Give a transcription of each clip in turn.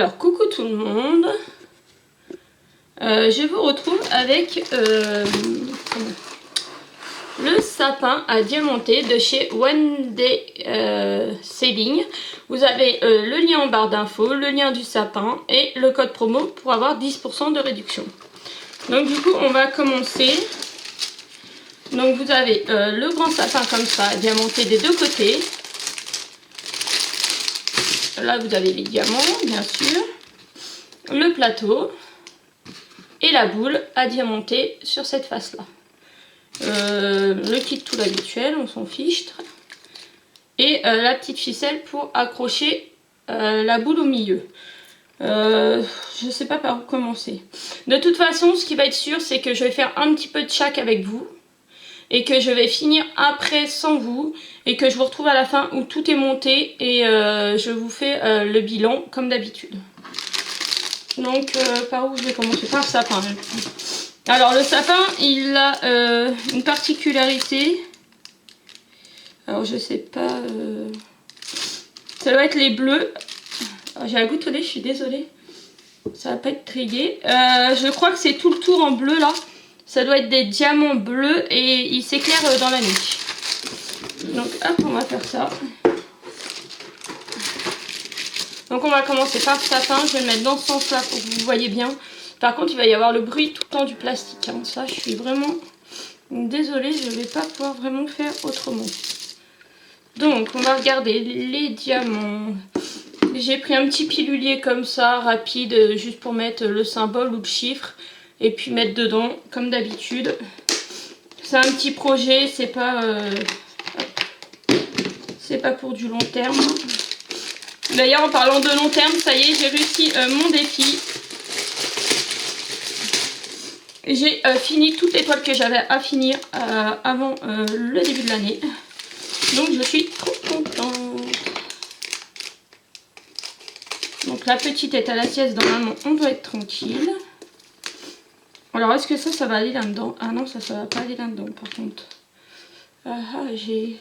Alors coucou tout le monde, je vous retrouve avec le sapin à diamanter de chez One Day Saving. Vous avez le lien en barre d'infos, le lien du sapin et le code promo pour avoir 10% de réduction. Donc du coup on va commencer. Donc vous avez le grand sapin comme ça à diamanter des deux côtés. Là vous avez les diamants bien sûr, le plateau et la boule à diamanter sur cette face là. Le kit tout l'habituel, on s'en fiche. Et la petite ficelle pour accrocher la boule au milieu. Je sais pas par où commencer. De toute façon ce qui va être sûr c'est que je vais faire un petit peu de chaque avec vous. Et que je vais finir après sans vous. Et que je vous retrouve à la fin où tout est monté. Et je vous fais le bilan comme d'habitude. Donc par où je vais commencer? Par le sapin. Alors le sapin il a une particularité. Alors je sais pas. Ça doit être les bleus. J'ai un goût au nez, je suis désolée. Ça va pas être trigué. Je crois que c'est tout le tour en bleu là. Ça doit être des diamants bleus et ils s'éclairent dans la nuit. Donc hop, on va faire ça. Donc on va commencer par le sapin. Je vais le mettre dans ce sens là pour que vous voyez bien. Par contre il va y avoir le bruit tout le temps du plastique. Hein. Ça je suis vraiment désolée, je ne vais pas pouvoir vraiment faire autrement. Donc on va regarder les diamants. J'ai pris un petit pilulier comme ça, rapide, juste pour mettre le symbole ou le chiffre. Et puis mettre dedans, comme d'habitude. C'est un petit projet, c'est pas pour du long terme. D'ailleurs, en parlant de long terme, ça y est, j'ai réussi mon défi. J'ai fini toutes les toiles que j'avais à finir avant le début de l'année. Donc, je suis trop contente. Donc, la petite est à la sieste dans la main, on doit être tranquille. Alors, est-ce que ça va aller là-dedans? Ah non, ça va pas aller là-dedans, par contre. J'ai...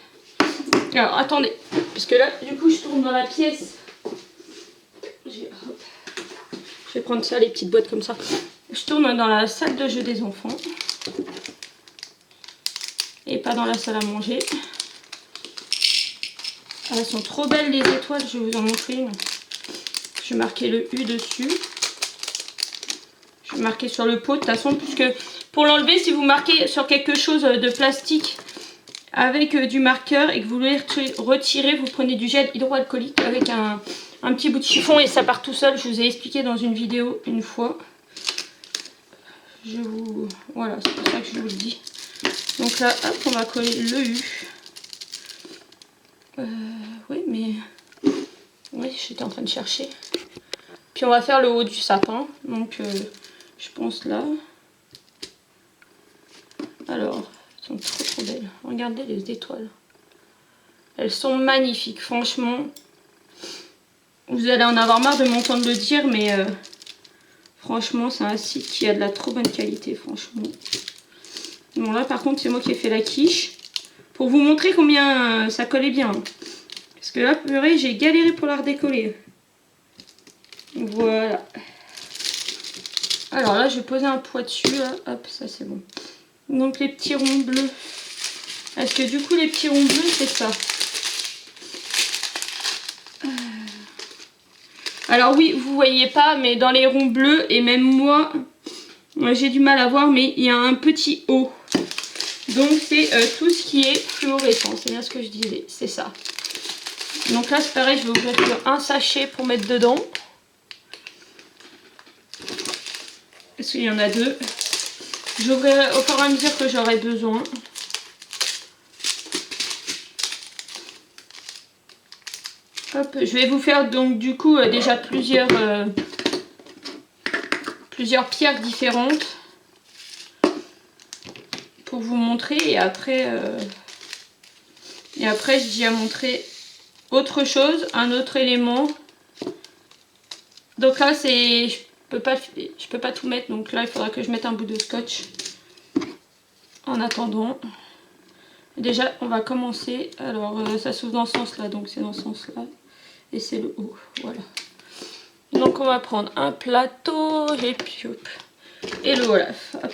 Alors, attendez. Parce que là, du coup, je tourne dans la pièce. Je vais prendre ça, les petites boîtes comme ça. Je tourne dans la salle de jeu des enfants. Et pas dans la salle à manger. Ah, elles sont trop belles, les étoiles. Je vais vous en montrer une. Je vais marquer le U dessus. Je vais marquer sur le pot de toute façon, puisque pour l'enlever, si vous marquez sur quelque chose de plastique avec du marqueur et que vous voulez retirer, vous prenez du gel hydroalcoolique avec un petit bout de chiffon et ça part tout seul. Je vous ai expliqué dans une vidéo une fois. Voilà, c'est pour ça que je vous le dis. Donc là, hop, on va coller le U. Oui, mais... Oui, j'étais en train de chercher. Puis on va faire le haut du sapin. Donc... je pense là. Alors, elles sont trop belles. Regardez les étoiles. Elles sont magnifiques, franchement. Vous allez en avoir marre de m'entendre le dire, mais franchement, c'est un site qui a de la trop bonne qualité, franchement. Bon, là, par contre, c'est moi qui ai fait la quiche. Pour vous montrer combien ça collait bien. Parce que là, purée, j'ai galéré pour la redécoller. Voilà. Alors là, je vais poser un poids dessus. Là. Hop, ça c'est bon. Donc les petits ronds bleus. Est-ce que du coup les petits ronds bleus, c'est ça? Alors oui, vous voyez pas, mais dans les ronds bleus, et même moi j'ai du mal à voir, mais il y a un petit O. Donc c'est tout ce qui est fluorescent. C'est bien ce que je disais, c'est ça. Donc là, c'est pareil, je vais ouvrir un sachet pour mettre dedans. Parce qu'il y en a deux. J'ouvrirai au fur et à mesure que j'aurai besoin. Hop, je vais vous faire donc du coup déjà plusieurs pierres différentes pour vous montrer et après je dis à montrer autre chose, un autre élément. Donc là c'est je peux pas tout mettre, donc là il faudra que je mette un bout de scotch en attendant. Déjà on va commencer. Alors ça s'ouvre dans ce sens là, donc c'est dans ce sens là et c'est le haut, voilà. Donc on va prendre un plateau et puis hop. Et le Olaf. Hop.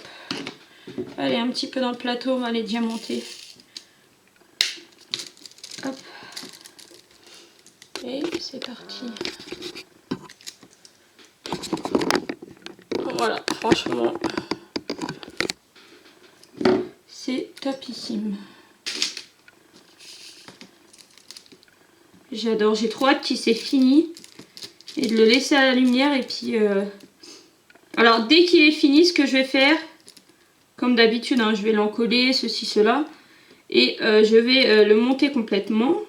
Allez, un petit peu dans le plateau, on va les diamanter. Hop. Et c'est parti. Voilà, franchement, c'est topissime. J'adore, j'ai trop hâte qu'il s'est fini et de le laisser à la lumière. Et puis, alors dès qu'il est fini, ce que je vais faire, comme d'habitude, hein, je vais l'encoller, ceci, cela. Et je vais le monter complètement.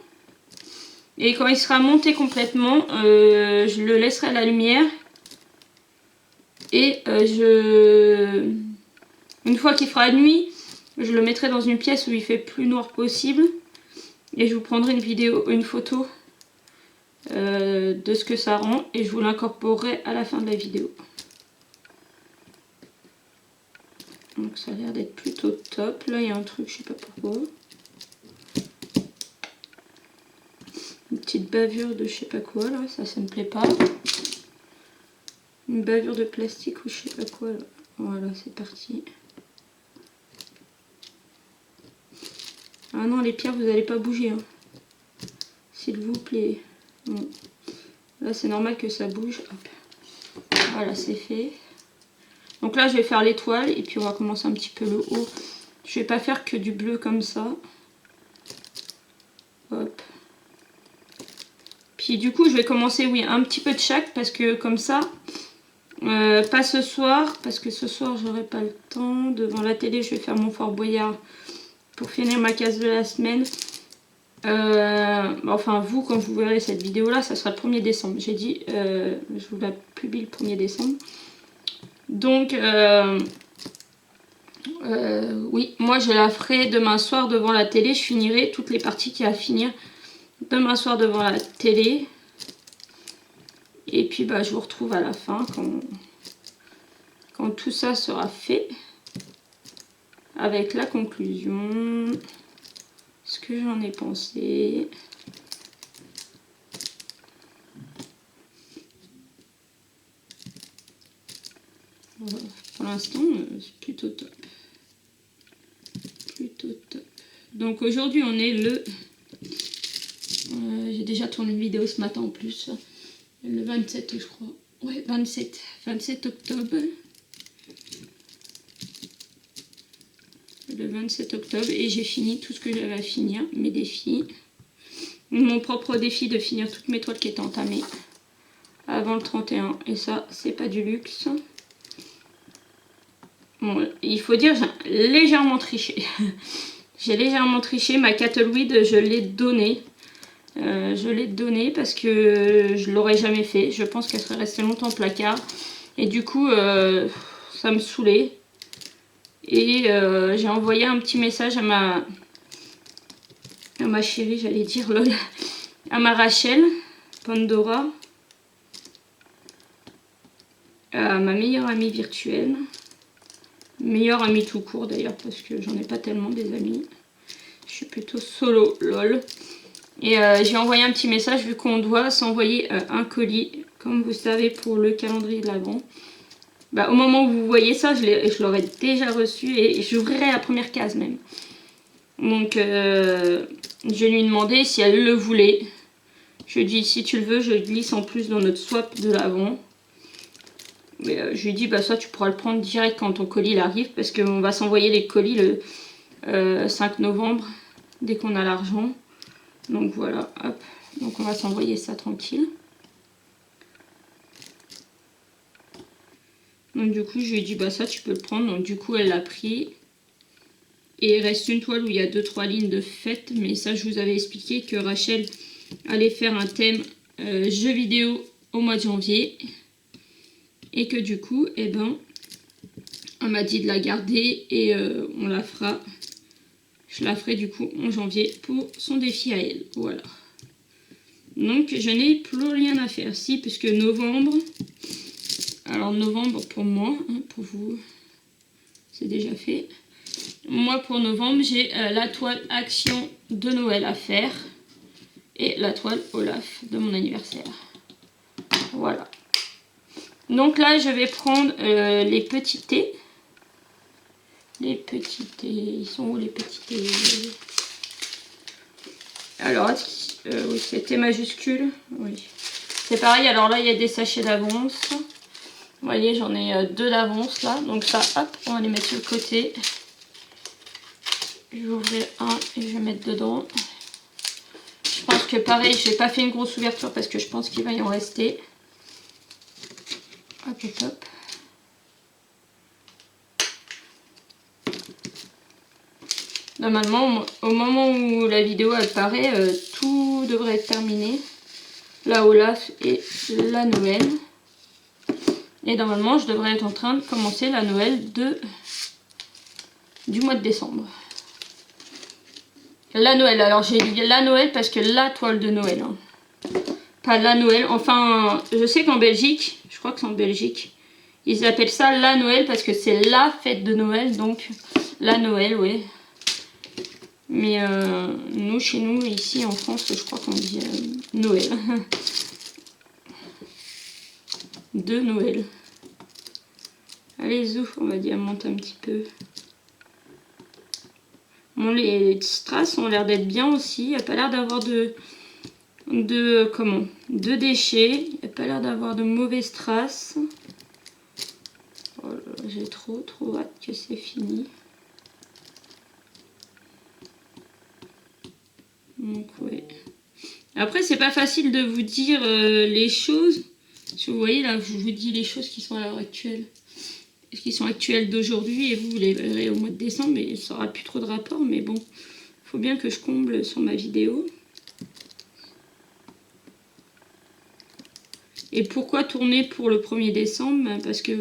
Et quand il sera monté complètement, je le laisserai à la lumière. Et une fois qu'il fera nuit, je le mettrai dans une pièce où il fait plus noir possible. Et je vous prendrai une photo de ce que ça rend. Et je vous l'incorporerai à la fin de la vidéo. Donc ça a l'air d'être plutôt top. Là il y a un truc, je sais pas pourquoi. Une petite bavure de je sais pas quoi là, ça me plaît pas. Une bavure de plastique ou je sais pas quoi là. Voilà, c'est parti. Ah non, les pierres, vous n'allez pas bouger. Hein. S'il vous plaît. Bon. Là, c'est normal que ça bouge. Hop. Voilà, c'est fait. Donc là, je vais faire l'étoile et puis on va commencer un petit peu le haut. Je vais pas faire que du bleu comme ça. Hop. Puis du coup, je vais commencer, oui, un petit peu de chaque parce que comme ça, pas ce soir, parce que ce soir, j'aurai pas le temps. Devant la télé, je vais faire mon Fort Boyard pour finir ma case de la semaine. Enfin, vous, quand vous verrez cette vidéo-là, ça sera le 1er décembre. J'ai dit, je vous la publie le 1er décembre. Donc, oui, moi je la ferai demain soir devant la télé. Je finirai toutes les parties qu'il y a à finir demain soir devant la télé. Et puis bah, je vous retrouve à la fin quand tout ça sera fait. Avec la conclusion. Ce que j'en ai pensé. Voilà. Pour l'instant, c'est plutôt top. Plutôt top. Donc aujourd'hui, on est le... j'ai déjà tourné une vidéo ce matin en plus. Le 27, je crois. Ouais, 27 octobre. Le 27 octobre. Et j'ai fini tout ce que j'avais à finir. Mes défis. Mon propre défi de finir toutes mes toiles qui étaient entamées. Avant le 31. Et ça, c'est pas du luxe. Bon, il faut dire, j'ai légèrement triché. J'ai légèrement triché. Ma Cattleweed, je l'ai donnée. Je l'ai donnée parce que je l'aurais jamais fait. Je pense qu'elle serait restée longtemps au placard. Et du coup, ça me saoulait. Et j'ai envoyé un petit message à ma chérie, j'allais dire lol, à ma Rachel, Pandora, à ma meilleure amie virtuelle. Meilleure amie tout court d'ailleurs parce que j'en ai pas tellement des amis. Je suis plutôt solo, lol. Et j'ai envoyé un petit message vu qu'on doit s'envoyer un colis, comme vous savez, pour le calendrier de l'Avent. Bah, au moment où vous voyez ça, je l'aurais déjà reçu et j'ouvrirai la première case même. Donc je lui ai demandé si elle le voulait. Je lui ai dit si tu le veux, je glisse en plus dans notre swap de l'Avent. Mais je lui ai dit bah ça tu pourras le prendre direct quand ton colis il arrive parce qu'on va s'envoyer les colis le 5 novembre dès qu'on a l'argent. Donc voilà, hop. Donc on va s'envoyer ça tranquille. Donc du coup je lui ai dit bah ça tu peux le prendre. Donc du coup elle l'a pris. Et il reste une toile où il y a 2-3 lignes de fête. Mais ça je vous avais expliqué que Rachel allait faire un thème jeux vidéo au mois de janvier. Et que du coup, eh ben, on m'a dit de la garder et on la fera. Je la ferai du coup en janvier pour son défi à elle. Voilà. Donc je n'ai plus rien à faire. Si, puisque novembre. Alors novembre pour moi, hein, pour vous, c'est déjà fait. Moi pour novembre, j'ai la toile action de Noël à faire. Et la toile Olaf de mon anniversaire. Voilà. Donc là, je vais prendre les petits thés. Les petits thés, ils sont où les petits thés? Alors, oui, c'est thé majuscule. Oui. C'est pareil, alors là, il y a des sachets d'avance. Vous voyez, j'en ai 2 d'avance là. Donc ça, hop, on va les mettre sur le côté. Je vais ouvrir un et je vais mettre dedans. Je pense que pareil, je n'ai pas fait une grosse ouverture parce que je pense qu'il va y en rester. Hop, hop, hop. Normalement, au moment où la vidéo apparaît, tout devrait être terminé. La Olaf et la Noël. Et normalement, je devrais être en train de commencer la Noël du mois de décembre. La Noël, alors j'ai dit la Noël parce que la toile de Noël. Hein. Pas la Noël, enfin, je sais qu'en Belgique, je crois que c'est en Belgique, ils appellent ça la Noël parce que c'est la fête de Noël, donc la Noël, oui. Mais nous, chez nous, ici en France, je crois qu'on dit Noël. De Noël. Allez, zouf, on va diamanter un petit peu. Bon, les strass ont l'air d'être bien aussi. Il n'y a pas l'air d'avoir de déchets. Il n'y a pas l'air d'avoir de mauvais strass. Oh, j'ai trop hâte que c'est fini. Donc, ouais. Après, c'est pas facile de vous dire les choses. Si vous voyez, là, je vous dis les choses qui sont à l'heure actuelle. Qui sont actuelles d'aujourd'hui et vous les verrez au mois de décembre, mais ça n'aura plus trop de rapport. Mais bon, il faut bien que je comble sur ma vidéo. Et pourquoi tourner pour le 1er décembre? Parce que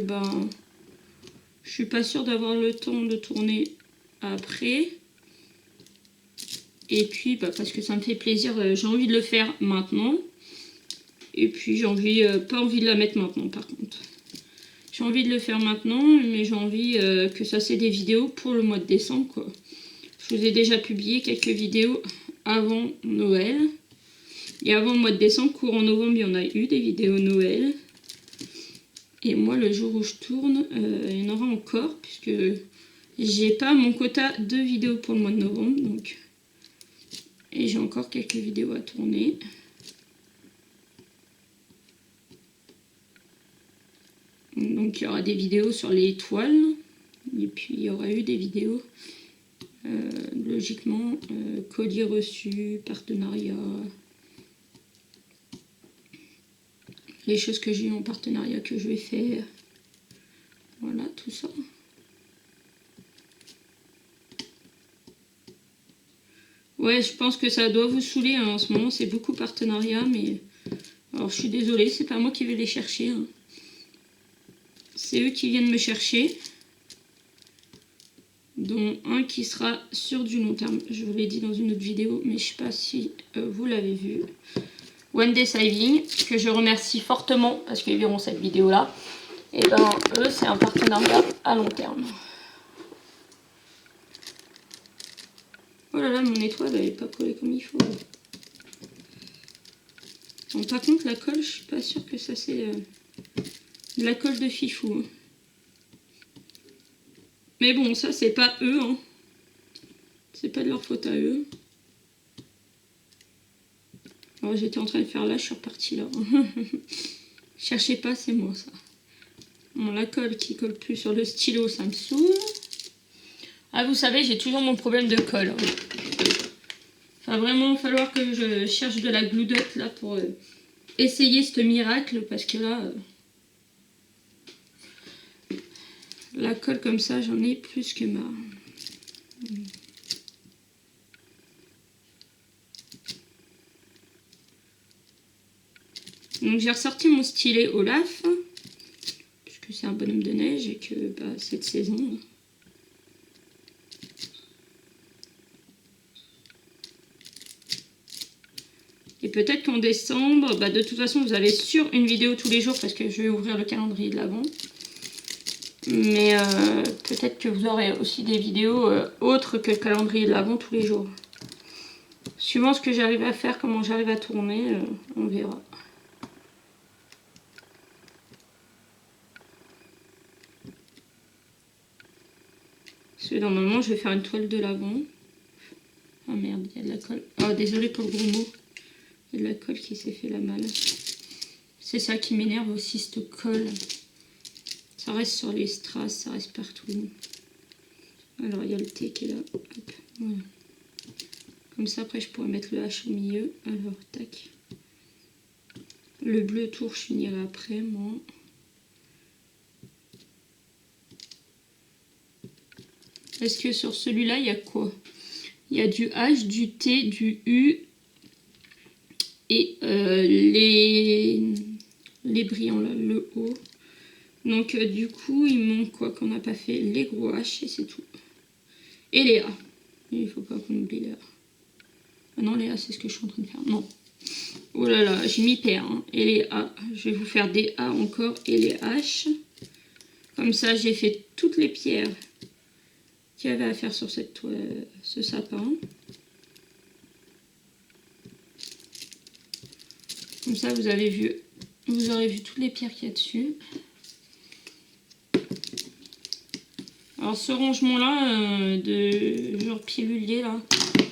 je suis pas sûre d'avoir le temps de tourner après. Et puis parce que ça me fait plaisir, j'ai envie de le faire maintenant. Et puis j'ai pas envie de la mettre maintenant par contre. J'ai envie de le faire maintenant, mais j'ai envie que ça c'est des vidéos pour le mois de décembre quoi. Je vous ai déjà publié quelques vidéos avant Noël. Et avant le mois de décembre, courant novembre, il y en a eu des vidéos Noël. Et moi, le jour où je tourne, il y en aura encore, puisque j'ai pas mon quota de vidéos pour le mois de novembre. Donc. Et j'ai encore quelques vidéos à tourner. Donc il y aura des vidéos sur les toiles. Et puis il y aura eu des vidéos, logiquement, colis reçus, partenariat. Les choses que j'ai eu en partenariat que je vais faire. Voilà, tout ça. Ouais, je pense que ça doit vous saouler hein. En ce moment, c'est beaucoup partenariat, mais... Alors, je suis désolée, c'est pas moi qui vais les chercher. Hein. C'est eux qui viennent me chercher. Dont un qui sera sur du long terme. Je vous l'ai dit dans une autre vidéo, mais je sais pas si vous l'avez vu. One Day Saving, que je remercie fortement parce qu'ils verront cette vidéo là. Et eux c'est un partenariat à long terme. Oh là là, mon étoile elle n'est pas collée comme il faut. Bon, par contre la colle, je suis pas sûre que ça c'est de la colle de fifou. Mais bon, ça c'est pas eux, hein. C'est pas de leur faute à eux. Alors j'étais en train de faire là, je suis repartie là. Cherchez pas, c'est moi ça. Bon, la colle qui colle plus sur le stylo, ça me saoule. Ah, vous savez, j'ai toujours mon problème de colle. Enfin, vraiment, il va falloir que je cherche de la glue dot là pour essayer ce miracle. Parce que là, la colle comme ça, j'en ai plus que marre. Donc, j'ai ressorti mon stylet Olaf. Puisque c'est un bonhomme de neige et que cette saison... Et peut-être qu'en décembre, de toute façon, vous avez sur une vidéo tous les jours parce que je vais ouvrir le calendrier de l'Avent. Mais peut-être que vous aurez aussi des vidéos autres que le calendrier de l'Avent tous les jours. Suivant ce que j'arrive à faire, comment j'arrive à tourner, on verra. que normalement je vais faire une toile de l'avant. Oh merde, il y a de la colle. Oh désolé pour le gros mot. Il y a de la colle qui s'est fait la malle. C'est ça qui m'énerve aussi, cette colle. Ça reste sur les strass, ça reste partout. Alors il y a le T qui est là. Hop, voilà. Comme ça après je pourrais mettre le H au milieu. Alors tac. Le bleu tour je finirai après moi. Est-ce que sur celui-là il y a quoi? Il y a du H, du T, du U et les brillants là, le O. Donc du coup il manque quoi qu'on n'a pas fait? Les gros H et c'est tout. Et les A. Il ne faut pas qu'on oublie les A. Ah non les A c'est ce que je suis en train de faire. Non. Oh là là, j'ai mis paire. Hein. Et les A. Je vais vous faire des A encore et les H. Comme ça j'ai fait toutes les pierres qu'il y avait à faire sur cette ce sapin. Comme ça vous aurez vu toutes les pierres qu'il y a dessus. Alors ce rangement là de genre pilulier là,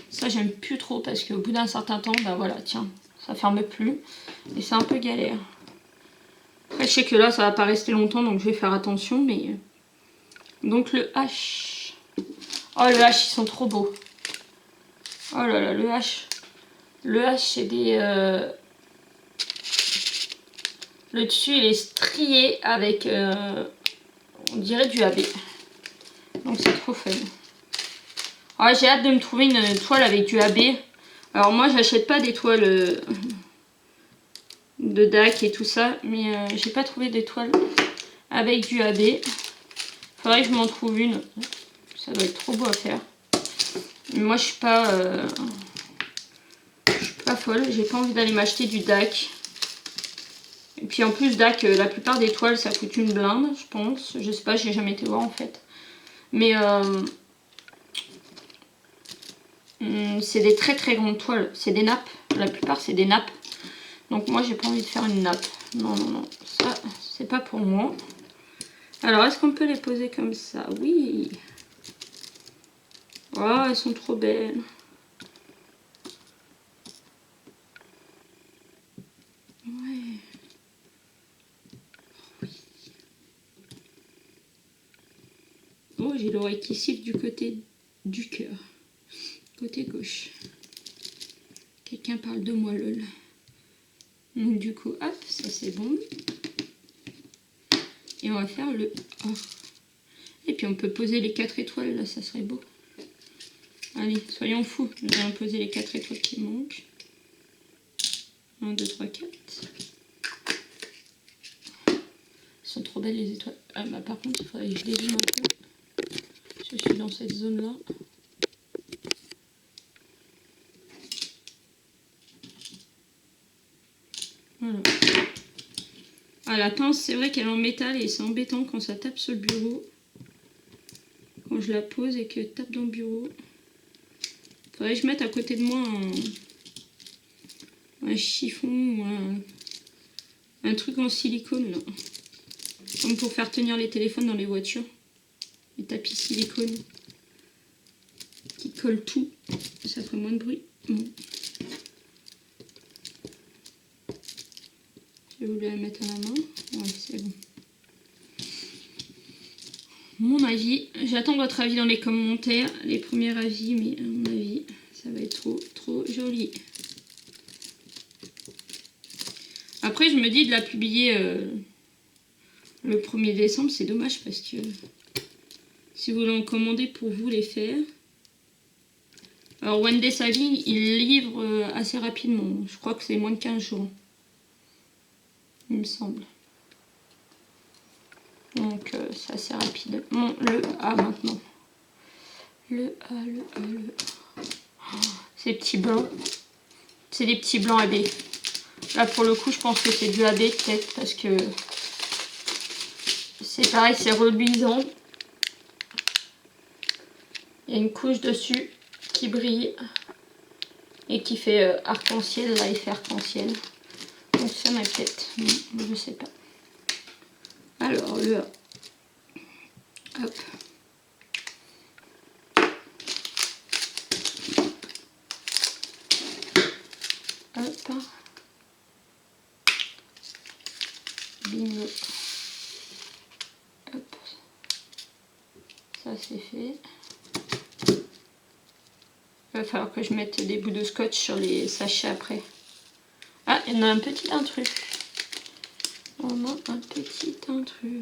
ça j'aime plus trop parce qu'au bout d'un certain temps, bah voilà, tiens, ça ferme plus et c'est un peu galère. Après je sais que là ça va pas rester longtemps donc je vais faire attention mais... Donc le H. Oh le H ils sont trop beaux. Oh là là le H. Le H c'est des... Le dessus il est strié avec on dirait du AB. Donc c'est trop fun. Ah, j'ai hâte de me trouver une toile avec du AB. Alors moi j'achète pas des toiles de DAC et tout ça. Mais j'ai pas trouvé des toiles avec du AB. Faudrait que je m'en trouve une. Ça doit être trop beau à faire. Mais moi je suis pas folle. J'ai pas envie d'aller m'acheter du DAC. Et puis en plus DAC, la plupart des toiles ça coûte une blinde je pense. Je sais pas, j'ai jamais été voir en fait. Mais c'est des très très grandes toiles. C'est des nappes. La plupart c'est des nappes. Donc moi j'ai pas envie de faire une nappe. Non, non, non. Ça, c'est pas pour moi. Alors est-ce qu'on peut les poser comme ça? Oui. Oh, elles sont trop belles. Ouais. Oui. Oh, j'ai l'oreille qui siffle du côté du cœur. Côté gauche. Quelqu'un parle de moi, lol. Donc du coup, hop, ça c'est bon. Et on va faire le A. Et puis on peut poser les 4 étoiles, là, ça serait beau. Allez, soyons fous. Nous allons poser les 4 étoiles qui manquent. 1, 2, 3, 4. Elles sont trop belles les étoiles. Ah bah par contre, il faudrait que je les zoome un peu. Je suis dans cette zone-là. Voilà. Ah, la pince, c'est vrai qu'elle est en métal et c'est embêtant quand ça tape sur le bureau. Quand je la pose et qu'elle tape dans le bureau. Faudrait que je mette à côté de moi un chiffon ou un truc en silicone là. Comme pour faire tenir les téléphones dans les voitures. Les tapis silicone qui collent tout. Ça ferait moins de bruit. Bon. J'ai voulu la mettre à la main. Ouais, c'est bon. Mon avis, j'attends votre avis dans les commentaires, les premiers avis, mais à mon avis, ça va être trop, trop joli. Après, je me dis de la publier le 1er décembre, c'est dommage parce que si vous voulez en commander pour vous les faire. Alors, One Day Saving, il livre assez rapidement. Je crois que c'est moins de 15 jours. Il me semble. Donc c'est assez rapide. Bon, le A maintenant. Le A, le A, le A. Oh, ces petits blancs. C'est des petits blancs AB. Là pour le coup je pense que c'est du AB peut-être parce que c'est pareil, c'est reluisant. Il y a une couche dessus qui brille et qui fait arc-en-ciel, là il fait arc-en-ciel. Donc ça m'a peut-être, je sais pas. Alors le A. Hop. pas. Bingo. Hop. Ça c'est fait. Il va falloir que je mette des bouts de scotch sur les sachets après. Ah, il y en a un petit intrus. On a un petit intrus.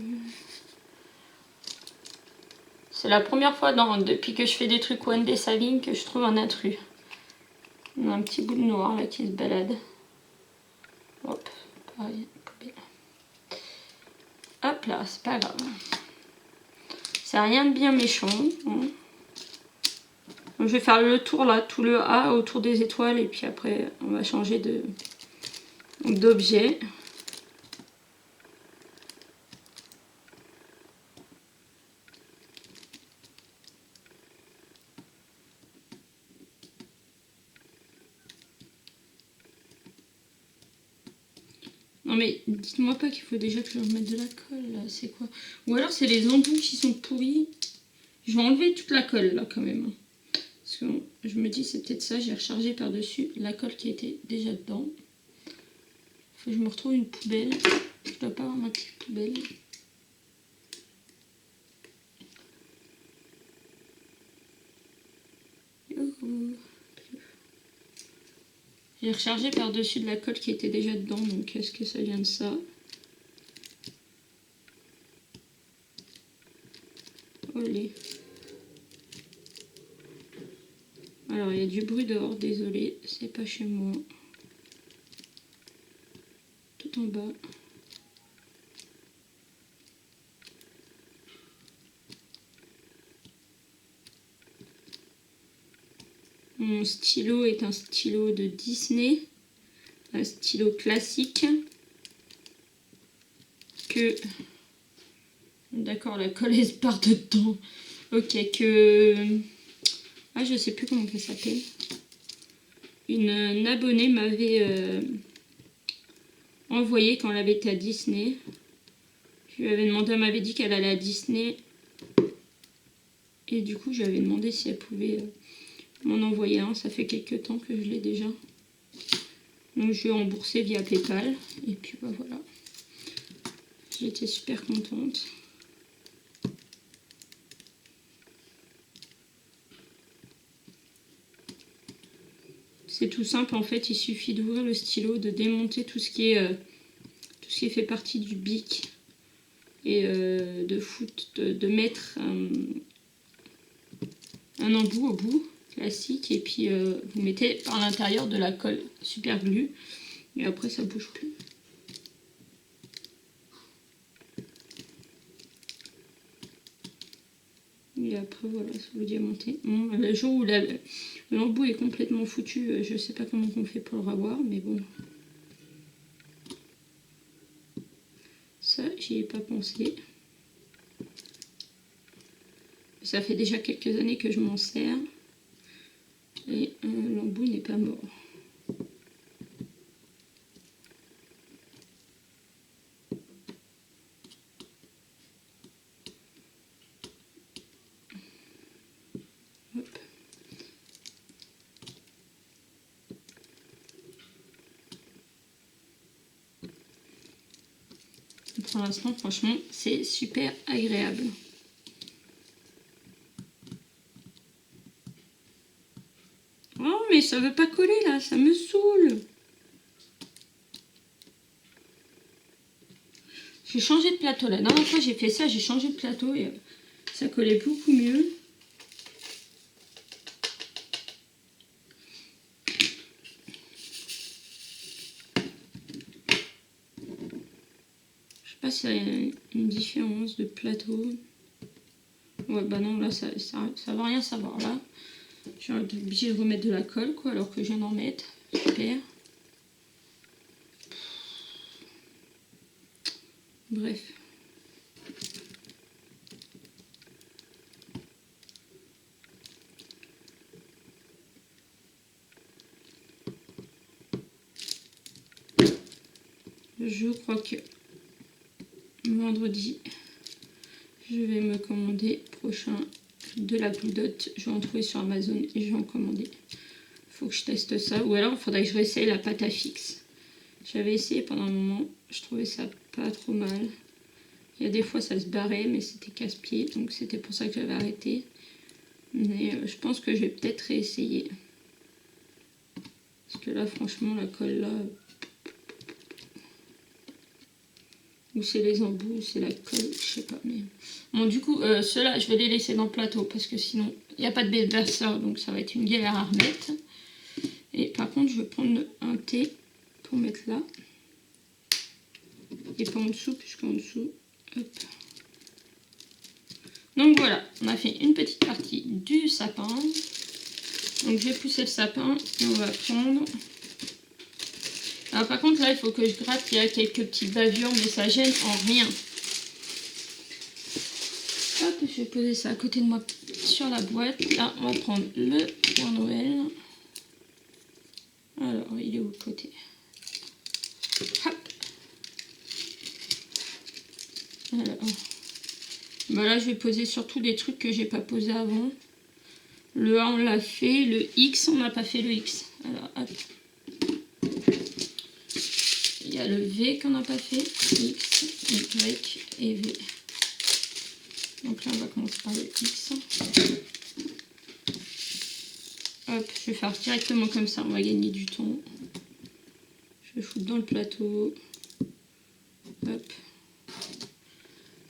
C'est la première fois depuis que je fais des trucs Wendy Saline que je trouve un intrus. On a un petit bout de noir là qui se balade. Hop, pareil, poubelle. Hop là, c'est pas grave. C'est rien de bien méchant. Hein. Donc, je vais faire le tour là, tout le A autour des étoiles et puis après on va changer d'objet. Non mais dites-moi pas qu'il faut déjà que je remette de la colle là, c'est quoi? Ou alors c'est les embouts qui sont pourris. Je vais enlever toute la colle là quand même. Parce que je me dis c'est peut-être ça, j'ai rechargé par-dessus la colle qui était déjà dedans. Faut que je me retrouve une poubelle. Je dois pas avoir ma petite poubelle. Youhou. J'ai rechargé par-dessus de la colle qui était déjà dedans, donc est-ce que ça vient de ça? Olé. Alors il y a du bruit dehors, désolé, c'est pas chez moi. Tout en bas. Mon stylo est un stylo de Disney, un stylo classique que... D'accord, la colle elle se part dedans. Ok, que... Ah, je sais plus comment ça s'appelle. Une abonnée m'avait envoyé quand elle avait été à Disney. Je lui avais demandé, elle m'avait dit qu'elle allait à Disney. Et du coup, je lui avais demandé si elle pouvait m'en envoyer un. Ça fait quelques temps que je l'ai déjà. Donc je lui ai remboursé via PayPal. Et puis bah voilà. J'étais super contente. C'est tout simple en fait, il suffit d'ouvrir le stylo, de démonter tout ce qui fait partie du bic et de mettre un embout au bout, classique, et puis vous mettez par l'intérieur de la colle super glue et après ça bouge plus. Et après voilà, ça vous diamanter. Bon, le jour où l'embout est complètement foutu, je sais pas comment on fait pour le revoir, mais bon. Ça, j'y ai pas pensé. Ça fait déjà quelques années que je m'en sers. Et l'embout n'est pas mort. Hop. Pour l'instant, franchement, c'est super agréable. Oh, mais ça veut pas coller là, ça me saoule. J'ai changé de plateau. La dernière fois j'ai fait ça, j'ai changé de plateau et ça collait beaucoup mieux. Je sais pas s'il y a une différence de plateau. Ouais, bah non, là ça va rien savoir là. Je suis obligée de remettre de la colle quoi, alors que je viens d'en mettre. Super. Bref. Je crois que vendredi, je vais me commander prochain de la boudotte. Je vais en trouver sur Amazon et je vais en commander. faut que je teste ça. Ou alors, il faudrait que je réessaye la pâte à fixe. J'avais essayé pendant un moment. Je trouvais ça pas trop mal. Il y a des fois, ça se barrait, mais c'était casse-pied. Donc, c'était pour ça que j'avais arrêté. Mais je pense que je vais peut-être réessayer. Parce que là, franchement, la colle là... Ou c'est les embouts, ou c'est la colle, je sais pas. Mais... Bon, du coup, ceux-là, je vais les laisser dans le plateau. Parce que sinon, il n'y a pas de déverseur. Donc, ça va être une galère à remettre. Et par contre, je vais prendre un thé pour mettre là. Et pas en dessous, puisqu'en dessous... Hop. Donc voilà, on a fait une petite partie du sapin. Donc je vais pousser le sapin et on va prendre... Alors par contre là il faut que je gratte, il y a quelques petites bavures mais ça gêne en rien. Hop, je vais poser ça à côté de moi sur la boîte. Là on va prendre le Père Noël. Alors il est où le côté? Hop. Alors... Bah là je vais poser surtout des trucs que j'ai pas posé avant. Le A on l'a fait, le X on n'a pas fait le X. Alors hop. Il y a le V qu'on n'a pas fait, X, Y et V. Donc là on va commencer par le X. Hop, je vais faire directement comme ça, on va gagner du temps. Je vais foutre dans le plateau. Hop.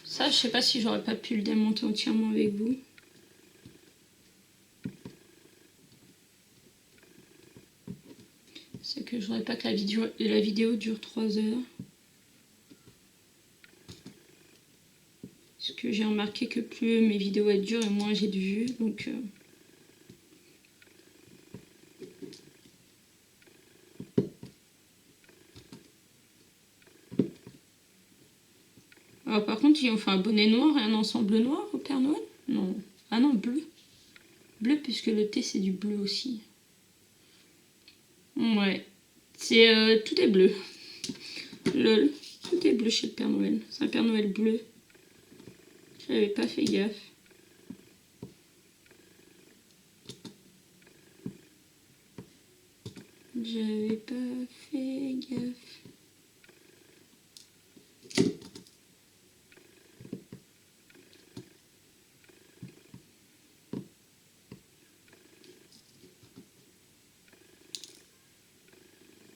Ça je sais pas si j'aurais pas pu le démonter entièrement avec vous. C'est que je voudrais pas que la vidéo dure 3 heures. Parce que j'ai remarqué que plus mes vidéos elles durent et moins j'ai de vues. Donc alors, par contre, ils ont fait un bonnet noir et un ensemble noir au Père Noël? Non. Ah non, bleu. Bleu puisque le thé c'est du bleu aussi. Ouais. C'est tout est bleu. Lol. Tout est bleu chez le Père Noël. C'est un Père Noël bleu. J'avais pas fait gaffe. J'avais pas fait gaffe.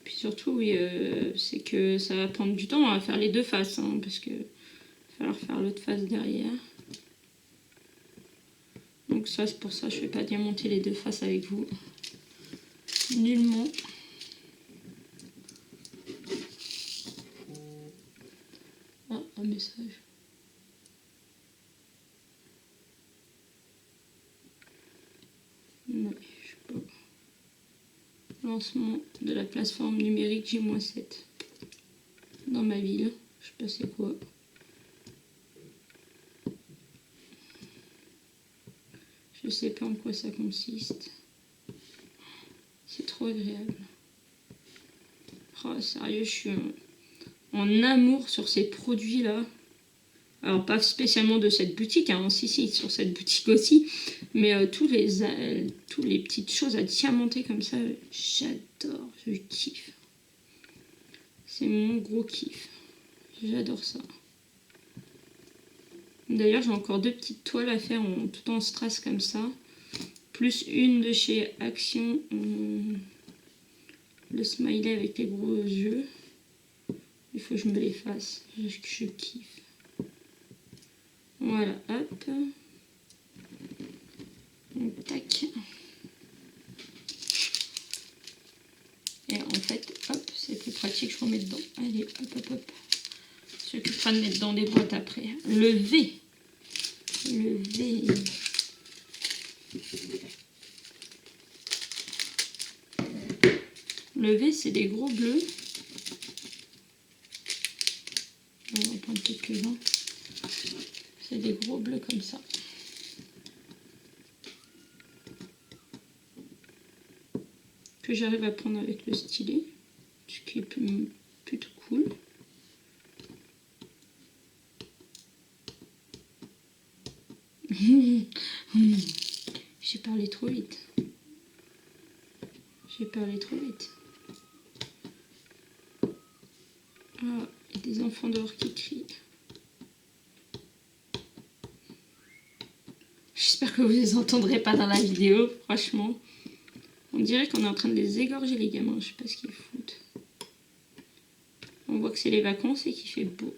Puis surtout, oui, c'est que ça va prendre du temps à faire les deux faces, hein, parce que va falloir faire l'autre face derrière. Donc ça, c'est pour ça que je ne vais pas diamanter les deux faces avec vous. Nullement. Ah, un message. Ouais, je sais pas. Lancement de la plateforme numérique J-7 dans ma ville. Je sais pas c'est quoi. Je sais pas en quoi ça consiste. C'est trop agréable. Oh, sérieux, je suis en amour sur ces produits-là. Alors, pas spécialement de cette boutique, hein. Si, sur cette boutique aussi. Mais tous les petites choses à diamanter comme ça, j'adore, je kiffe. C'est mon gros kiff. J'adore ça. D'ailleurs, j'ai encore 2 petites toiles à faire tout en strass comme ça. Plus une de chez Action. Le smiley avec les gros yeux. Il faut que je me les fasse. Je kiffe. Voilà, hop. Donc, tac. Et en fait, hop, c'est plus pratique, je remets dedans. Allez, hop, hop, hop. Je s'occupera de mettre dans des boîtes après. Le V. Le V. Le V, c'est des gros bleus. On va prendre quelques-uns. C'est des gros bleus comme ça. Que j'arrive à prendre avec le stylet. Ce qui est plutôt cool. J'ai parlé trop vite. J'ai parlé trop vite. Ah, il y a des enfants dehors qui crient. J'espère que vous les entendrez pas dans la vidéo, franchement. On dirait qu'on est en train de les égorger les gamins, je sais pas ce qu'ils foutent. On voit que c'est les vacances et qu'il fait beau.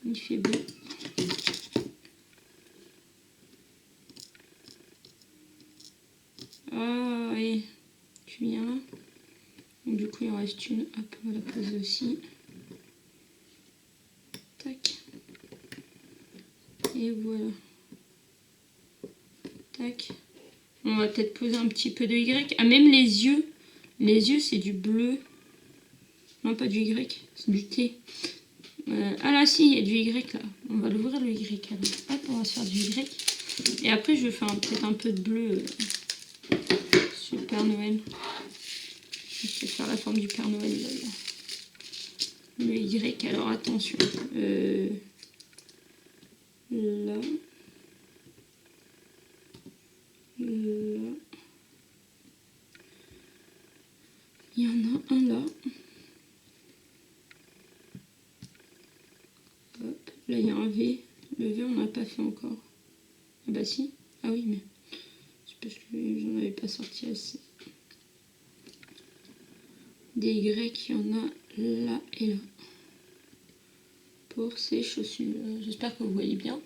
Il fait beau. Ah ouais, tu viens là. Donc, du coup il en reste une, hop, on va la poser aussi. Tac. Et voilà. Tac. On va peut-être poser un petit peu de Y. Ah, même les yeux. Les yeux, c'est du bleu. Non, pas du Y, c'est du T. Ah là, si, il y a du Y là. On va l'ouvrir le Y alors. Hop, on va se faire du Y. Et après, je vais faire peut-être un peu de bleu sur le Père Noël. Je vais faire la forme du Père Noël là. Le Y, alors attention. Là. Là. Il y en a un là. Hop. Là, il y a un V. Le V, on n'a pas fait encore. Ah bah si. Ah oui, mais c'est parce que j'en avais pas sorti assez. Des Y, il y en a là et là. Pour ces chaussures. J'espère que vous voyez bien.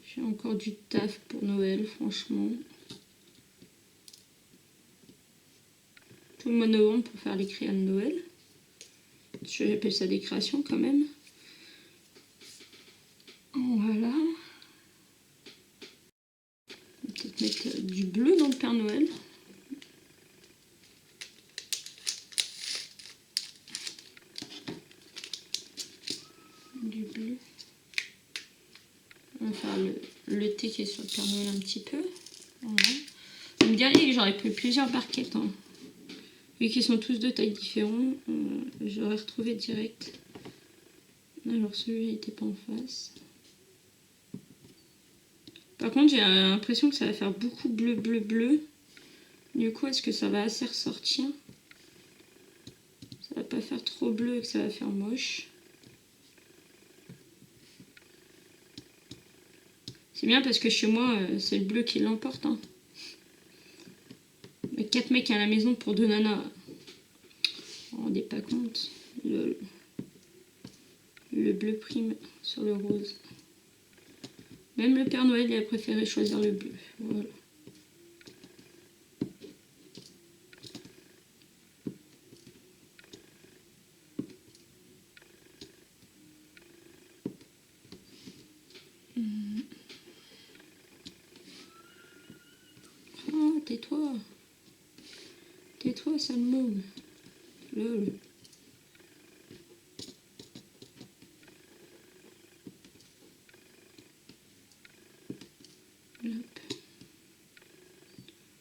J'ai encore du taf pour Noël, franchement. Tout le mois de novembre pour faire les créations de Noël. J'appelle ça des créations quand même. Voilà. On va peut-être mettre du bleu dans le Père Noël. Du bleu. On va faire le T qui est sur le Père Noël un petit peu. Voilà. Vous me diriez que j'aurais pris plusieurs barquettes. Hein. Vu qu'ils sont tous de tailles différentes, j'aurais retrouvé direct. Alors celui-là n'était pas en face. Par contre, j'ai l'impression que ça va faire beaucoup bleu, bleu, bleu. Du coup, est-ce que ça va assez ressortir? Ça va pas faire trop bleu et que ça va faire moche. C'est bien parce que chez moi, c'est le bleu qui l'emporte. Hein. 4 mecs à la maison pour 2 nanas. On ne rendez pas compte. Le bleu prime sur le rose. Même le Père Noël, il a préféré choisir le bleu. Voilà. Oh, tais-toi. Tais-toi, sale môme. Lol.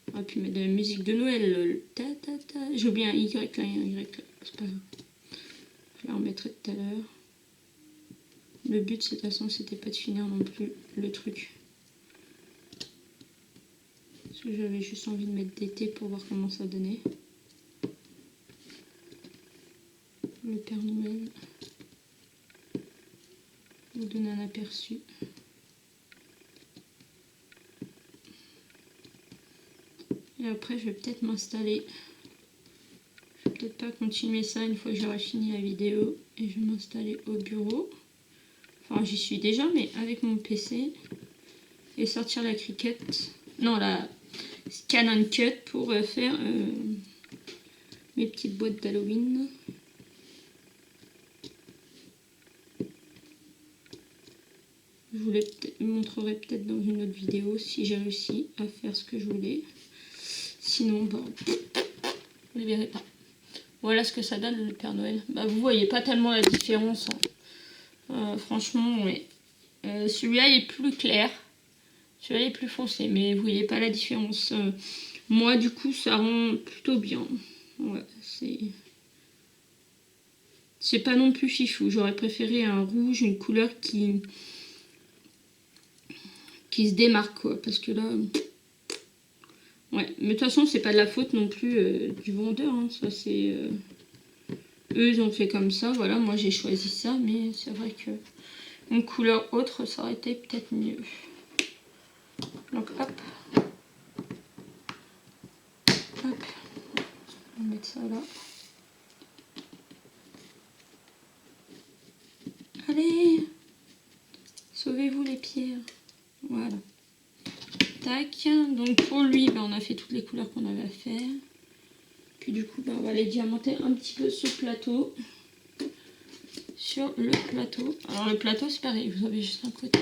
On va puis mettre de la musique de Noël. Ta ta ta. J'ai oublié un Y là, il y a un Y là. C'est pas grave. Je la remettrai tout à l'heure. Le but, de toute façon, c'était pas de finir non plus le truc. Parce que j'avais juste envie de mettre des T pour voir comment ça donnait. Le Père Noël. Vous donner un aperçu. Et après, je vais peut-être m'installer. Je vais peut-être pas continuer ça une fois que j'aurai fini la vidéo. Et je vais m'installer au bureau. Enfin, j'y suis déjà, mais avec mon PC. Et sortir la Cricut. Non, la Canon Cut pour faire mes petites boîtes d'Halloween. Je vous les montrerai peut-être dans une autre vidéo si j'ai réussi à faire ce que je voulais. Sinon, bon, vous ne les verrez pas. Voilà ce que ça donne le Père Noël. Bah, vous voyez pas tellement la différence. Hein. Franchement, ouais. Celui-là est plus clair. Celui-là est plus foncé, mais vous voyez pas la différence. Moi, du coup, ça rend plutôt bien. Ouais, c'est pas non plus fifou. J'aurais préféré un rouge, une couleur qui se démarque, quoi. Parce que là... Ouais, mais de toute façon, c'est pas de la faute non plus du vendeur. Hein. Ça, c'est... Eux, ils ont fait comme ça. Voilà, moi, j'ai choisi ça. Mais c'est vrai que une couleur autre, ça aurait été peut-être mieux. Donc, hop. Hop. On va mettre ça là. Allez! Sauvez-vous les pierres. Voilà. Tac. Donc, pour lui, ben, on a fait toutes les couleurs qu'on avait à faire. Puis du coup, ben, on va les diamanter un petit peu ce plateau. Sur le plateau. Alors le plateau, c'est pareil, vous avez juste un côté.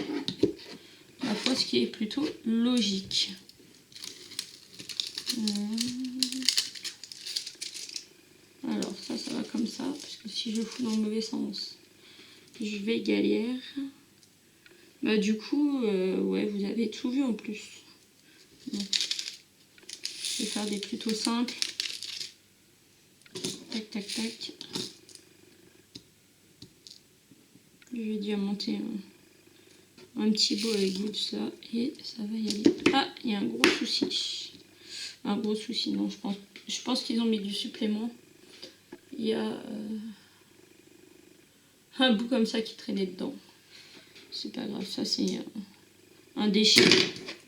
La fois, ce qui est plutôt logique. Alors ça va comme ça, parce que si je fous dans le mauvais sens, je vais galère. Bah du coup, ouais, vous avez tout vu en plus. Donc, je vais faire des plutôt simples. Tac, tac, tac. Je vais diamanter un petit bout avec vous de ça et ça va y aller. Ah, il y a un gros souci. Un gros souci, non, je pense qu'ils ont mis du supplément. Il y a un bout comme ça qui traînait dedans. C'est pas grave, ça c'est un déchet.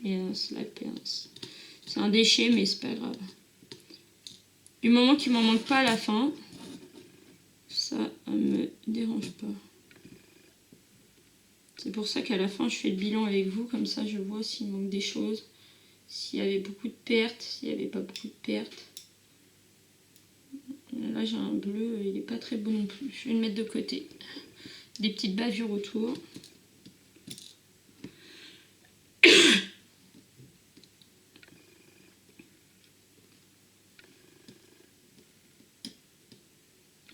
Et c'est la pince. C'est un déchet, mais c'est pas grave. Du moment qu'il m'en manque pas à la fin, ça me dérange pas. C'est pour ça qu'à la fin, je fais le bilan avec vous. Comme ça, je vois s'il manque des choses. S'il y avait beaucoup de pertes, s'il n'y avait pas beaucoup de pertes. Là, j'ai un bleu, il n'est pas très beau non plus. Je vais le mettre de côté. Des petites bavures autour.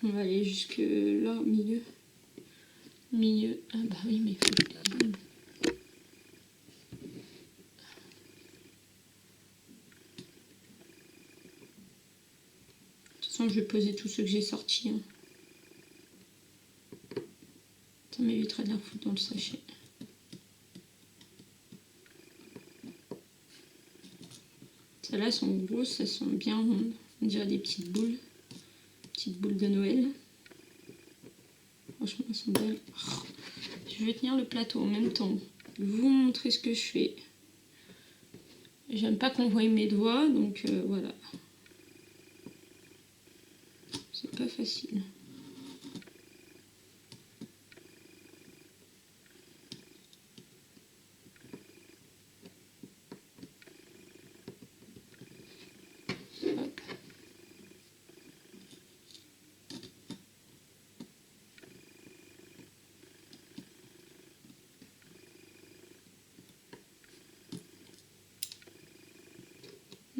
On va aller jusque là, au milieu. Milieu. Ah bah oui, mais il faut... De toute façon, je vais poser tous ceux que j'ai sortis. Hein. Ça m'éviterait de la foutre dans le sachet. Celles-là sont grosses, elles sont bien rondes. On dirait des petites boules. Petites boules de Noël. Franchement, elles sont belles. Oh, je vais tenir le plateau en même temps. Vous montrer ce que je fais. J'aime pas qu'on voie mes doigts, donc voilà. C'est pas facile. Hop.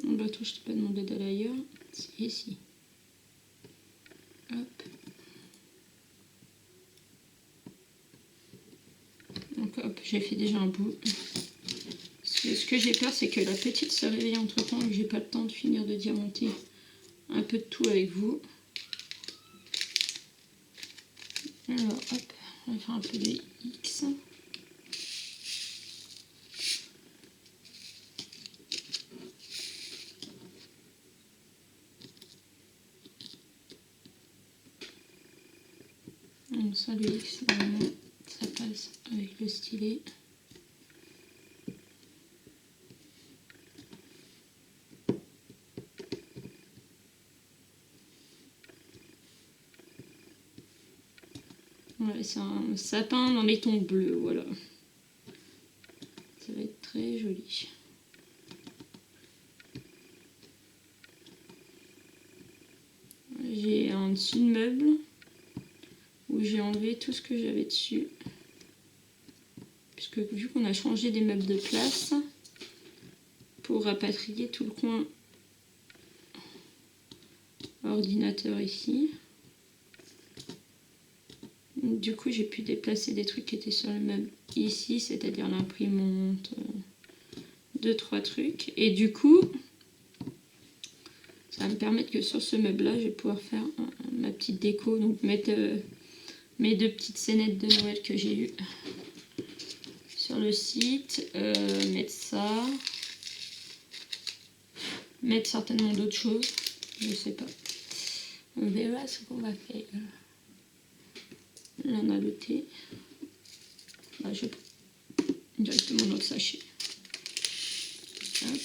Mon bateau, je t'ai pas demandé d'aller ailleurs. C'est ici. Hop. Donc hop, j'ai fait déjà un bout. Ce que j'ai peur, c'est que la petite se réveille entre temps et que j'ai pas le temps de finir de diamanter un peu de tout avec vous. Alors hop, on va faire un peu de X. Donc ça, le X, normalement, ça passe avec le stylet. Ouais, c'est un sapin dans les tons bleus, voilà. Ça va être très joli. J'ai un dessus de meuble où j'ai enlevé tout ce que j'avais dessus. Puisque vu qu'on a changé des meubles de place pour rapatrier tout le coin ordinateur ici. Du coup, j'ai pu déplacer des trucs qui étaient sur le meuble ici, c'est-à-dire l'imprimante, 2-3 trucs. Et du coup, ça va me permettre que sur ce meuble-là, je vais pouvoir faire ma petite déco. Donc mettre mes 2 petites scénettes de Noël que j'ai eues sur le site. Mettre ça. Mettre certainement d'autres choses. Je sais pas. On verra ce qu'on va faire. Là, on a le thé. Là, je prends directement dans le sachet. Hop.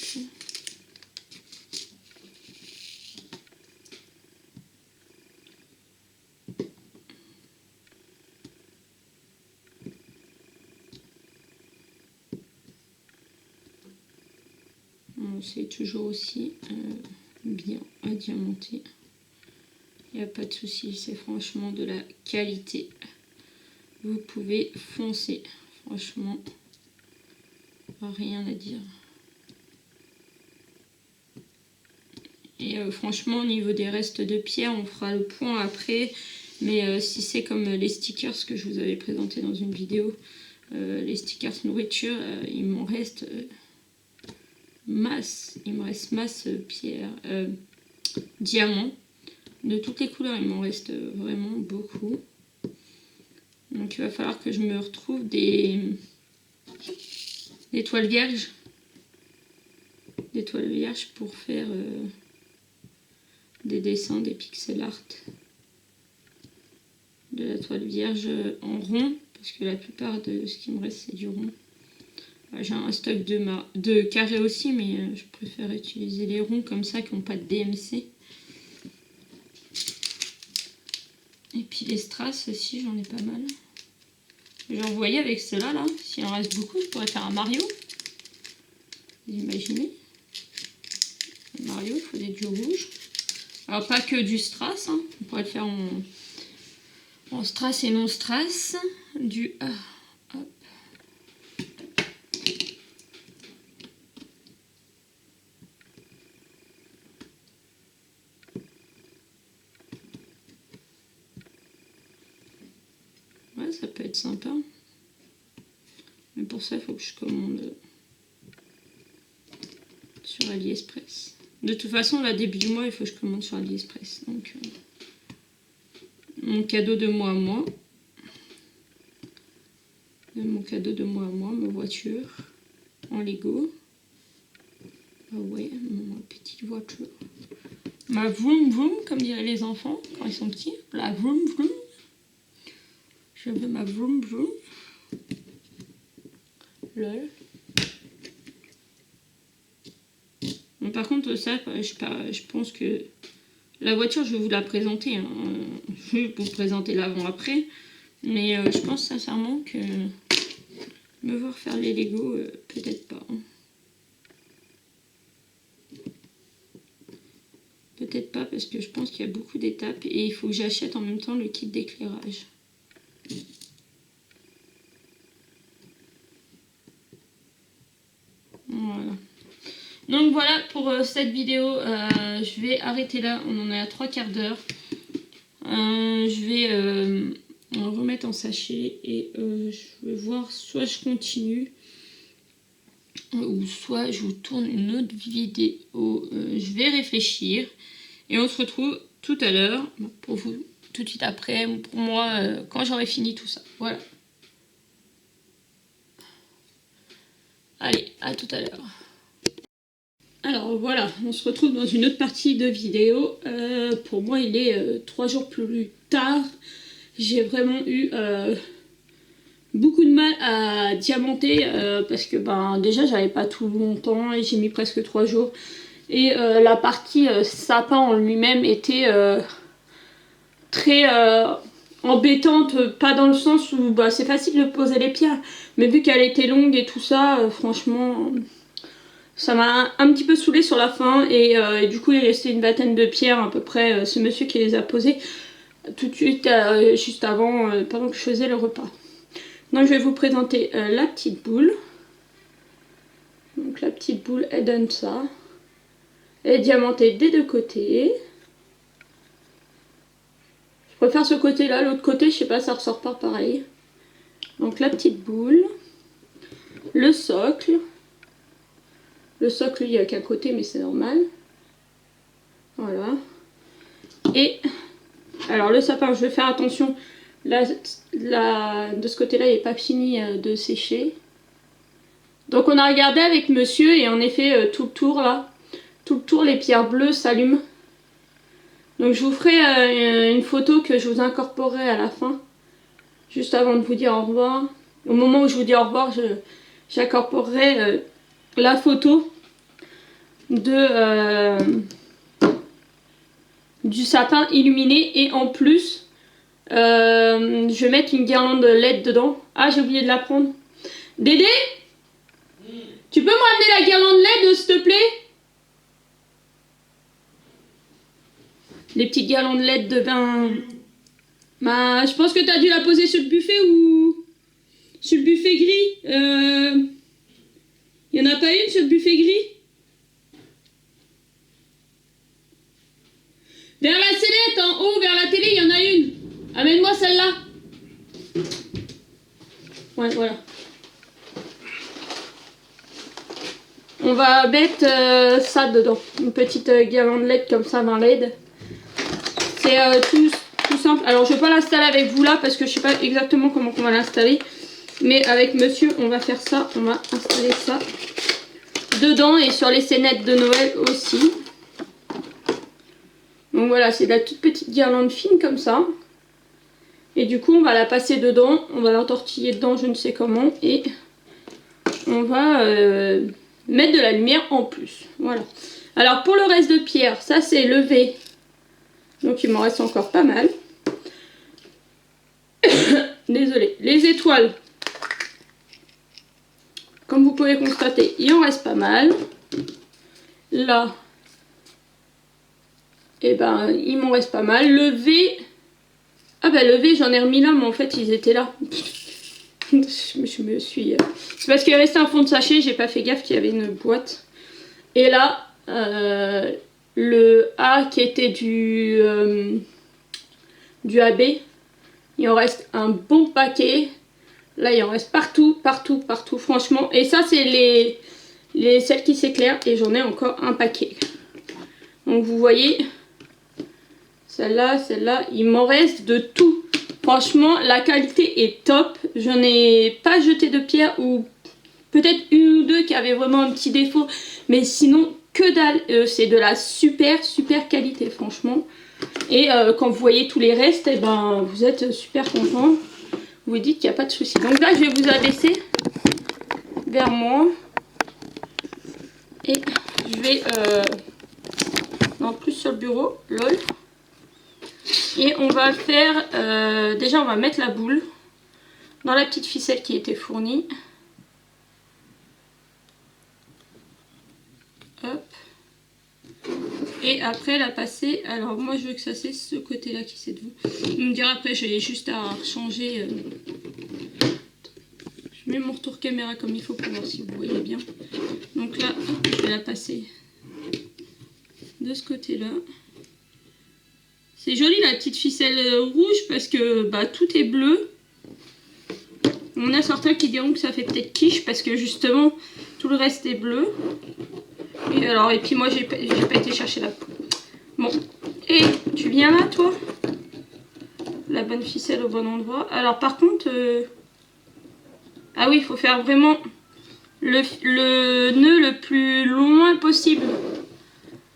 C'est toujours aussi bien adiamanté. Il n'y a pas de souci, c'est franchement de la qualité. Vous pouvez foncer, franchement, rien à dire. Et franchement, au niveau des restes de pierre, on fera le point après. Mais si c'est comme les stickers que je vous avais présenté dans une vidéo, les stickers nourriture, il m'en reste masse. Il me reste masse pierre, diamant. De toutes les couleurs, il m'en reste vraiment beaucoup. Donc il va falloir que je me retrouve des toiles vierges. Des toiles vierges pour faire des dessins, des pixel art. De la toile vierge en rond, parce que la plupart de ce qui me reste c'est du rond. J'ai un stock de carrés aussi, mais je préfère utiliser les ronds comme ça qui n'ont pas de DMC. Et puis les strass aussi, j'en ai pas mal. Genre, vous voyez, avec ceux-là, là, s'il en reste beaucoup, je pourrais faire un Mario. Vous imaginez? Un Mario, il faut du rouge. Alors, pas que du strass, hein. On pourrait le faire en strass et non strass. Du... hop. Ouais, ça peut être sympa. Mais pour ça, il faut que je commande sur AliExpress. De toute façon, là, début du mois, il faut que je commande sur AliExpress. Donc, mon cadeau de moi à moi. Mon cadeau de moi à moi, ma voiture en Lego. Ah ouais, ma petite voiture. Ma vroom vroom, comme diraient les enfants quand ils sont petits. La vroom vroom. Je veux ma vroom vroom. Lol. Bon, par contre, ça, je pense que la voiture, je vais vous la présenter. Hein. Je vais vous présenter l'avant-après. Mais je pense sincèrement que me voir faire les Lego, peut-être pas. Hein. Peut-être pas parce que je pense qu'il y a beaucoup d'étapes et il faut que j'achète en même temps le kit d'éclairage. Voilà. Donc voilà pour cette vidéo, je vais arrêter là, on en est à 3/4 d'heure. Je vais remettre en sachet et je vais voir, soit je continue ou soit je vous tourne une autre vidéo. Je vais réfléchir et on se retrouve tout à l'heure pour vous, tout de suite après, ou pour moi quand j'aurai fini tout ça. Voilà. Allez, à tout à l'heure. Alors voilà, on se retrouve dans une autre partie de vidéo. Pour moi, il est 3 jours plus tard. J'ai vraiment eu beaucoup de mal à diamanter parce que déjà, j'avais pas tout longtemps et j'ai mis presque 3 jours. Et la partie sapin en lui-même était très embêtante, pas dans le sens où c'est facile de poser les pierres, mais vu qu'elle était longue et tout ça, franchement... Ça m'a un petit peu saoulé sur la fin et du coup il restait une vingtaine de pierres à peu près. Ce monsieur qui les a posées tout de suite juste avant, pendant que je faisais le repas. Donc je vais vous présenter la petite boule. Donc la petite boule elle donne ça. Elle est diamantée des deux côtés. Je refaire ce côté-là. L'autre côté, je sais pas, ça ressort pas pareil. Donc la petite boule. Le socle. Le socle, il n'y a qu'un côté, mais c'est normal. Voilà. Et alors le sapin, je vais faire attention. Là, de ce côté-là, il n'est pas fini de sécher. Donc on a regardé avec monsieur et en effet, tout le tour là, tout le tour, les pierres bleues s'allument. Donc je vous ferai une photo que je vous incorporerai à la fin. Juste avant de vous dire au revoir. Au moment où je vous dis au revoir, j'incorporerai la photo de... du sapin illuminé et en plus je vais mettre une guirlande LED dedans. Ah, j'ai oublié de la prendre. Dédé, tu peux me ramener la guirlande LED s'il te plaît? Les petites guirlandes LED de bain. Bah, je pense que tu as dû la poser sur le buffet ou sur le buffet gris. Il n'y en a pas une sur le buffet gris? Vers la sellette, en haut, vers la télé, il y en a une. Amène-moi celle-là. Ouais, voilà. On va mettre ça dedans. Une petite guirlande LED comme ça, 20 LED. C'est tout simple. Alors, je ne vais pas l'installer avec vous là parce que je ne sais pas exactement comment on va l'installer. Mais avec monsieur, on va faire ça. On va installer ça dedans et sur les scénettes de Noël aussi. Donc voilà, c'est de la toute petite guirlande fine comme ça. Et du coup, on va la passer dedans. On va l'entortiller dedans, je ne sais comment. Et on va mettre de la lumière en plus. Voilà. Alors pour le reste de pierre, ça c'est levé. Donc il m'en reste encore pas mal. Désolée. Les étoiles. Comme vous pouvez constater, il en reste pas mal. Là. Et ben, il m'en reste pas mal. Le V. Ah ben le V, j'en ai remis là, mais en fait, ils étaient là. je me suis... C'est parce qu'il est resté un fond de sachet, j'ai pas fait gaffe qu'il y avait une boîte. Et là, le A qui était du AB, il en reste un bon paquet. Là, il en reste partout, partout, partout, franchement. Et ça, c'est celles qui s'éclairent. Et j'en ai encore un paquet. Donc, vous voyez... Celle-là, il m'en reste de tout. Franchement, la qualité est top. Je n'ai pas jeté de pierre ou peut-être une ou deux qui avaient vraiment un petit défaut. Mais sinon, que dalle. C'est de la super, super qualité, franchement. Et quand vous voyez tous les restes, eh ben, vous êtes super content. Vous vous dites qu'il n'y a pas de souci. Donc là, je vais vous abaisser vers moi. Et je vais... non, plus sur le bureau. Lol. Et on va faire, déjà on va mettre la boule dans la petite ficelle qui était fournie. Hop. Et après la passer, alors moi je veux que ça c'est ce côté là qui c'est de vous. Vous me direz après, j'ai juste à changer. Je mets mon retour caméra comme il faut pour voir si vous voyez bien. Donc là, je vais la passer de ce côté là. C'est joli la petite ficelle rouge parce que bah, tout est bleu. On a certains qui diront que ça fait peut-être quiche parce que justement tout le reste est bleu. Et puis moi j'ai pas été chercher la peau. Bon, et tu viens là toi? La bonne ficelle au bon endroit. Alors par contre, ah oui, il faut faire vraiment le nœud le plus loin possible.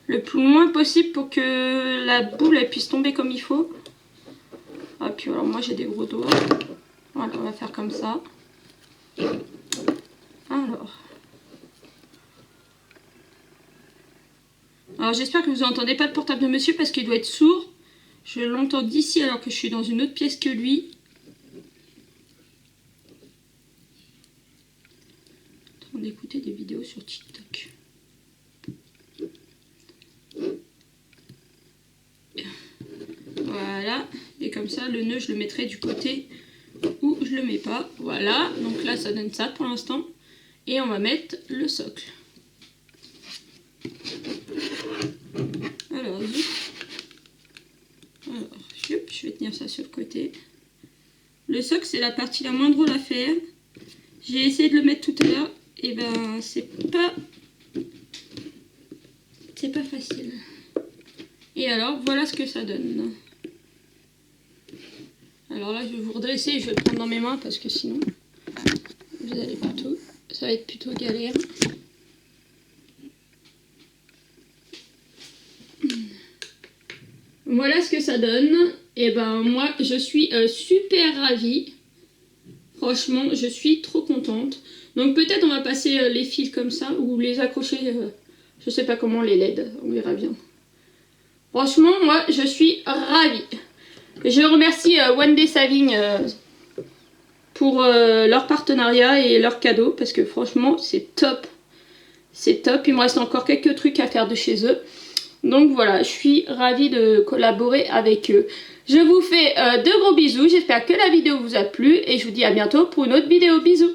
Le plus loin possible pour que la boule elle puisse tomber comme il faut. Ah puis alors moi j'ai des gros doigts. Voilà, on va faire comme ça. Alors j'espère que vous n'entendez pas le portable de monsieur parce qu'il doit être sourd. Je l'entends d'ici alors que je suis dans une autre pièce que lui. En train d'écouter des vidéos sur TikTok. Voilà, et comme ça le nœud je le mettrai du côté où je le mets pas. Voilà, donc là ça donne ça pour l'instant. Et on va mettre le socle. Alors, je vais tenir ça sur le côté. Le socle, c'est la partie la moins drôle à faire. J'ai essayé de le mettre tout à l'heure. Et ben, c'est pas facile. Et alors, voilà ce que ça donne. Alors là, je vais vous redresser et je vais le prendre dans mes mains parce que sinon, ça va être plutôt galère. Voilà ce que ça donne. Et ben moi, je suis super ravie. Franchement, je suis trop contente. Donc peut-être on va passer les fils comme ça ou les accrocher, je sais pas comment, les LED, on verra bien. Franchement, moi, je suis ravie. Je remercie One Day Saving pour leur partenariat et leur cadeau parce que franchement, c'est top. C'est top. Il me reste encore quelques trucs à faire de chez eux. Donc voilà, je suis ravie de collaborer avec eux. Je vous fais de gros bisous. J'espère que la vidéo vous a plu et je vous dis à bientôt pour une autre vidéo. Bisous.